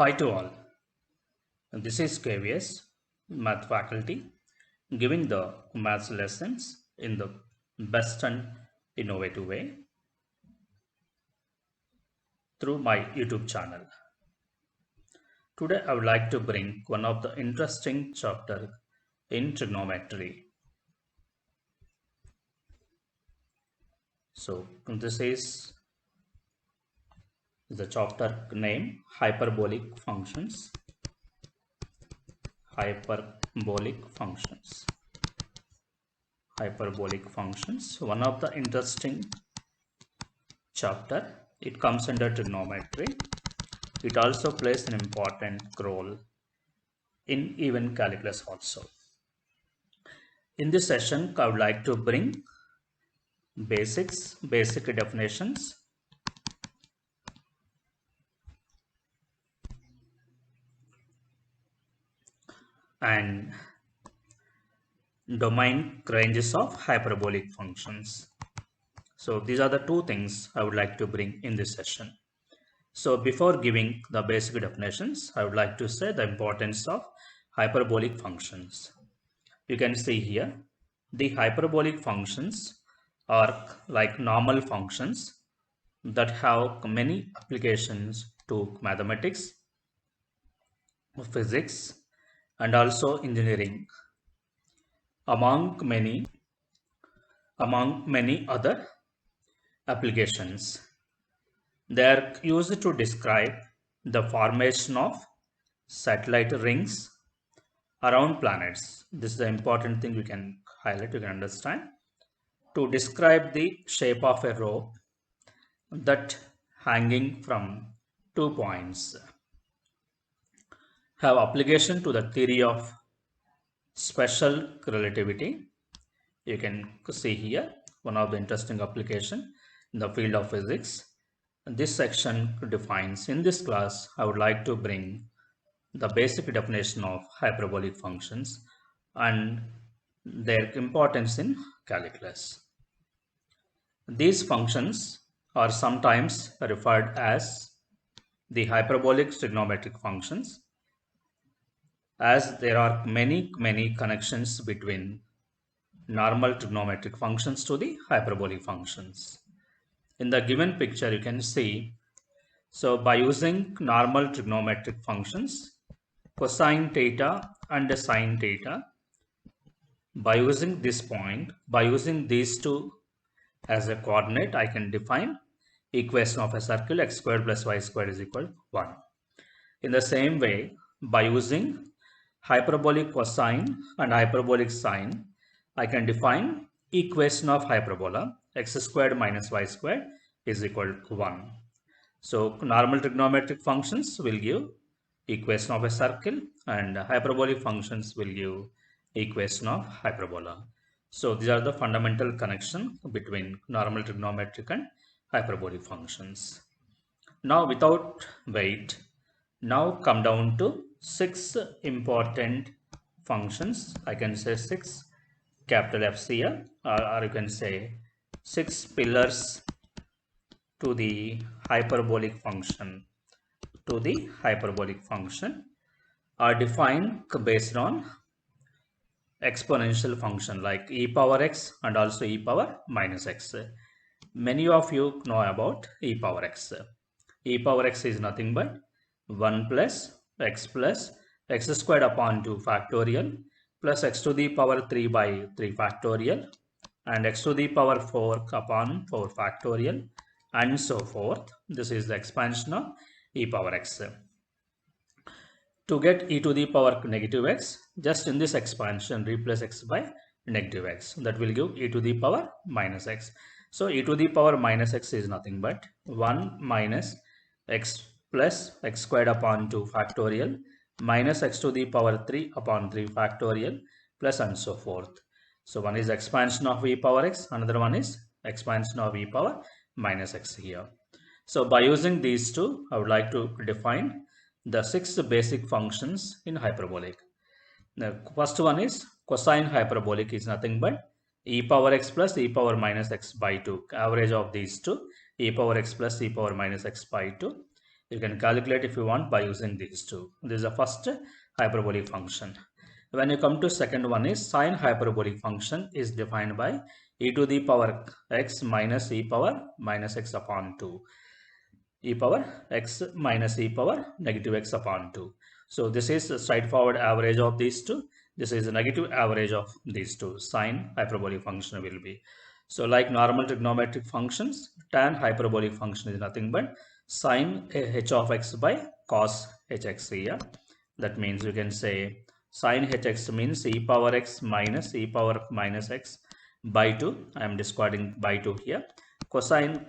Hi to all. This is KVS, Math faculty, giving the maths lessons in the best and innovative way through my YouTube channel. Today I would like to bring one of the interesting chapter in trigonometry. So this is the chapter name hyperbolic functions. Hyperbolic functions. Hyperbolic functions. One of the interesting chapter. It comes under trigonometry. It also plays an important role in even calculus also. In this session, I would like to bring basic definitions, and domain ranges of hyperbolic functions. So these are the two things I would like to bring in this session. So before giving the basic definitions, I would like to say the importance of hyperbolic functions. You can see here, the hyperbolic functions are like normal functions that have many applications to mathematics, physics, and also engineering, among many other applications. They are used to describe the formation of satellite rings around planets. This is the important thing you can highlight, you can understand. To describe the shape of a rope that hanging from 2 points. Have application to the theory of special relativity. You can see here one of the interesting application in the field of physics. This section defines. In this class, I would like to bring the basic definition of hyperbolic functions and their importance in calculus. These functions are sometimes referred as the hyperbolic trigonometric functions, as there are many connections between normal trigonometric functions to the hyperbolic functions. In the given picture, you can see, so by using normal trigonometric functions, cosine theta and sine theta, by using this point, by using these two as a coordinate, I can define equation of a circle x squared plus y squared is equal to 1. In the same way, by using hyperbolic cosine and hyperbolic sine, I can define equation of hyperbola x squared minus y squared is equal to 1. So normal trigonometric functions will give equation of a circle and hyperbolic functions will give equation of hyperbola. So these are the fundamental connection between normal trigonometric and hyperbolic functions. Now without wait, now come down to 6 important functions. I can say 6 capital F's here, or you can say 6 pillars to the hyperbolic function. Are defined based on exponential function like e power x and also e power minus x. Many of you know about e power x. E power x is nothing but 1 plus x squared upon 2 factorial plus x to the power 3 by 3 factorial and x to the power 4 upon 4 factorial and so forth. This is the expansion of e power x. To get e to the power negative x, just in this expansion replace x by negative x. That will give e to the power minus x. So e to the power minus x is nothing but 1 minus x plus x squared upon 2 factorial minus x to the power 3 upon 3 factorial plus and so forth. So one is expansion of e power x, another one is expansion of e power minus x here. So by using these two, I would like to define the 6 basic functions in hyperbolic. The first one is cosine hyperbolic is nothing but e power x plus e power minus x by 2. Average of these two, e power x plus e power minus x by 2. You can calculate if you want by using these two. This is the first hyperbolic function. When you come to second one is sine hyperbolic function is defined by e to the power x minus e power minus x upon 2. E power x minus e power negative x upon 2. So this is a straightforward average of these two. This is a negative average of these two. Sine hyperbolic function will be. So like normal trigonometric functions, tan hyperbolic function is nothing but sine h of x by cos hx here. That means you can say sine hx means e power x minus e power minus x by 2. I am discarding by 2 here. Cosine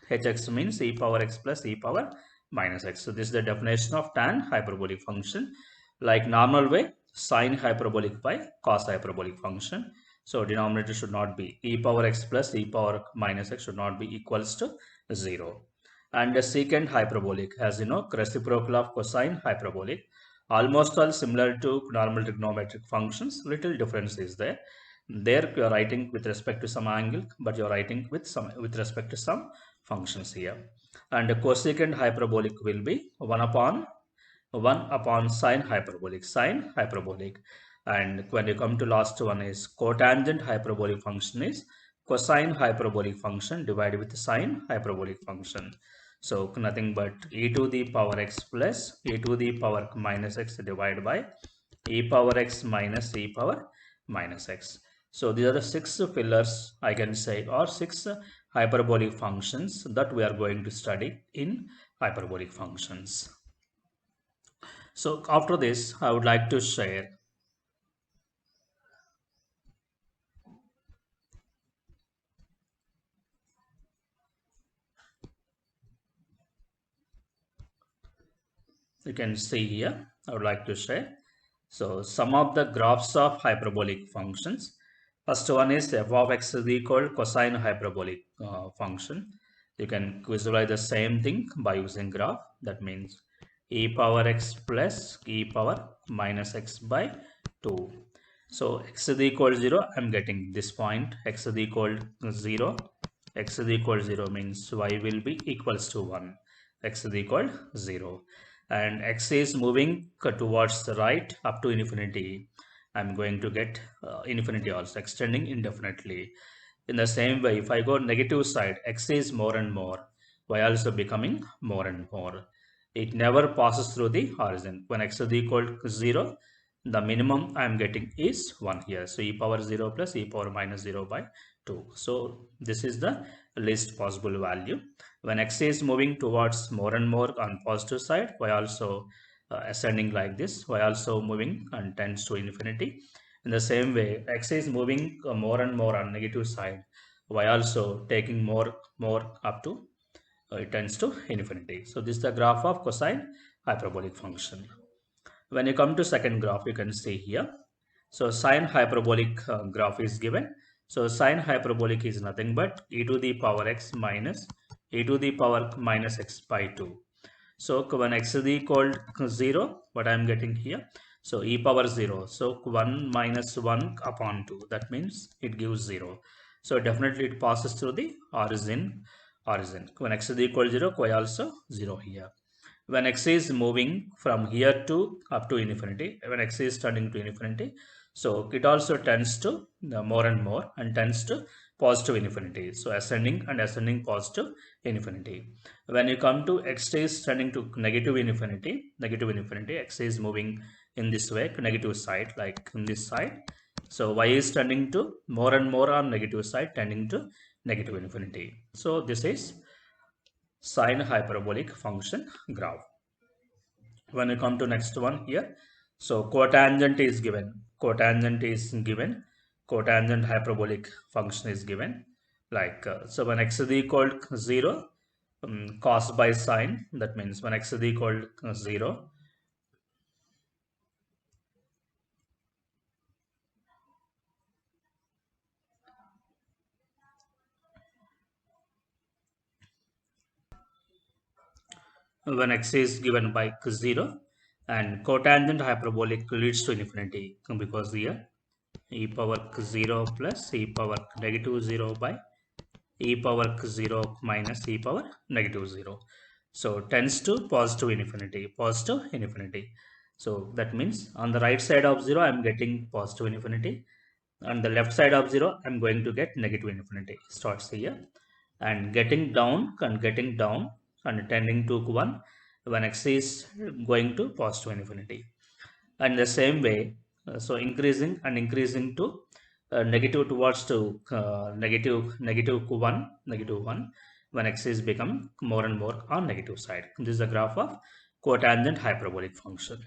hx means e power x plus e power minus x. So this is the definition of tan hyperbolic function. Like normal way, sine hyperbolic by cos hyperbolic function. So denominator should not be e power x plus e power minus x should not be equals to 0. And the secant hyperbolic, as you know, reciprocal of cosine hyperbolic, almost all similar to normal trigonometric functions. Little difference is there. There you are writing with respect to some angle, but you are writing with respect to some functions here. And the cosecant hyperbolic will be 1 upon sine hyperbolic. And when you come to last one is cotangent hyperbolic function is cosine hyperbolic function divided with sine hyperbolic function. So nothing but e to the power x plus e to the power minus x divided by e power x minus e power minus x. So these are the 6 pillars, I can say, or 6 hyperbolic functions that we are going to study in hyperbolic functions. So after this, I would like to share you can see here, I would like to share. So some of the graphs of hyperbolic functions. First one is f of x is equal cosine hyperbolic function. You can visualize the same thing by using graph. That means e power x plus e power minus x by 2. So x is equal to 0. I'm getting this point. X is equal to 0. X is equal to 0 means y will be equals to 1. X is equal to 0. And x is moving towards the right up to infinity. I'm going to get infinity also, extending indefinitely. In the same way, if I go negative side, x is more and more, y also becoming more and more. It never passes through the horizon. When x is equal to 0, the minimum I am getting is 1 here. So e power 0 plus e power minus 0 by 2. So this is the least possible value. When x is moving towards more and more on positive side, y also ascending like this, y also moving and tends to infinity. In the same way, x is moving more and more on negative side, y also taking more up to it tends to infinity. So this is the graph of cosine hyperbolic function. When you come to second graph, you can see here. So sine hyperbolic graph is given. So sine hyperbolic is nothing but e to the power x minus e to the power minus x by 2. So when x is equal to 0, what I am getting here? So e power 0. So 1 minus 1 upon 2. That means it gives 0. So definitely it passes through the origin. When x is equal to 0, y also 0 here. When x is moving from here to up to infinity, when x is turning to infinity, so it also tends to more and more and tends to positive infinity. So ascending and ascending positive infinity. When you come to x is tending to negative infinity, x is moving in this way to negative side, like in this side. So y is tending to more and more on negative side, tending to negative infinity. So this is sine hyperbolic function graph. When you come to next one here, so cotangent is given, cotangent hyperbolic function is given, like so when x is equal to 0, cos by sine, that means when x is equal to 0, when x is given by 0, and cotangent hyperbolic leads to infinity, because here e power 0 plus e power negative 0 by e power 0 minus e power negative 0. So tends to positive infinity, positive infinity. So that means on the right side of 0, I'm getting positive infinity. On the left side of 0, I'm going to get negative infinity. Starts here and getting down and tending to 1 when x is going to positive infinity. And the same way, so increasing to negative towards to negative 1 when x is become more and more on negative side. This is the graph of cotangent hyperbolic function.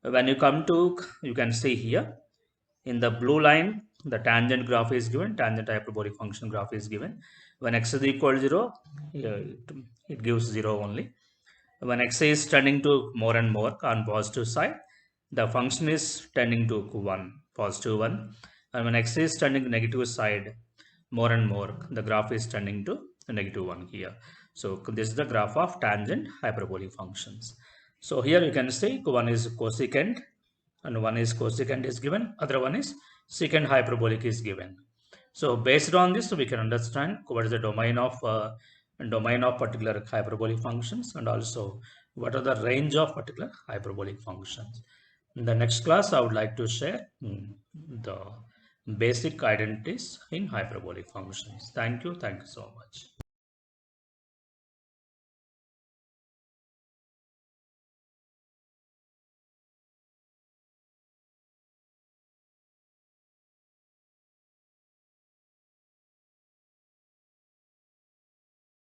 When you come to, you can see here in the blue line, the tangent graph is given, tangent hyperbolic function graph is given. When x is equal to 0, it gives 0 only. When x is tending to more and more on positive side, the function is tending to 1, positive 1. And when x is tending to negative side, more and more, the graph is tending to negative 1 here. So this is the graph of tangent hyperbolic functions. So here you can see one is cosecant and one is cosecant is given, other one is secant hyperbolic is given. So based on this, we can understand what is the domain of particular hyperbolic functions, and also what are the range of particular hyperbolic functions. In the next class, I would like to share the basic identities in hyperbolic functions. Thank you so much.